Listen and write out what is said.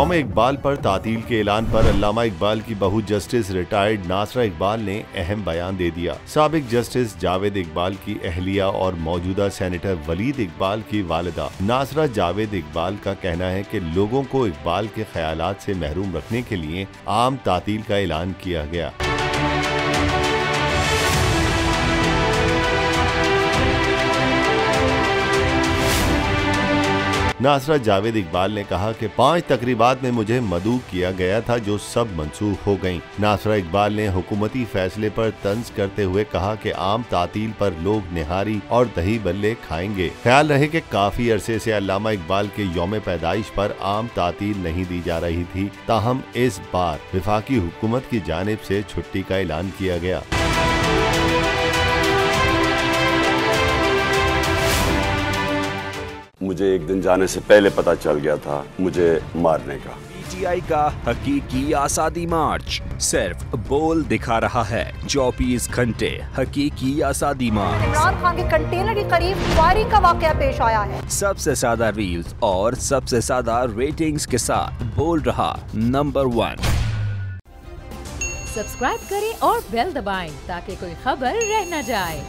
यौम इकबाल पर तातील के ऐलान पर अल्लामा इकबाल की बहू जस्टिस रिटायर्ड नासरा इकबाल ने अहम बयान दे दिया। साबिक जस्टिस जावेद इकबाल की अहलिया और मौजूदा सेनेटर वलीद इकबाल की वालिदा नासरा जावेद इकबाल का कहना है कि लोगों को इकबाल के ख्यालात से महरूम रखने के लिए आम तातील का ऐलान किया गया। नासरा जावेद इकबाल ने कहा कि 5 तकरीबात में मुझे मदऊ किया गया था जो सब मंसूख हो गईं। नासरा इकबाल ने हुकूमती फैसले पर तंज करते हुए कहा कि आम तातील पर लोग निहारी और दही बल्ले खाएंगे। ख्याल रहे कि काफी अरसे से अल्लामा इकबाल के यौम पैदाइश पर आम तातील नहीं दी जा रही थी, ताहम इस बार वफाकी हुकूमत की जानिब से छुट्टी का ऐलान किया गया। मुझे एक दिन जाने से पहले पता चल गया था मुझे मारने का। पीटीआई का हकीकी आज़ादी मार्च सिर्फ बोल दिखा रहा है। 24 घंटे हकीकी आज़ादी मार्च। इमरान खान के कंटेनर के करीब फायरिंग का वाकया पेश आया है। सबसे ज्यादा रील्स और सबसे ज्यादा रेटिंग्स के साथ बोल रहा नंबर 1। सब्सक्राइब करें और बेल दबाएं ताकि कोई खबर रह न जाए।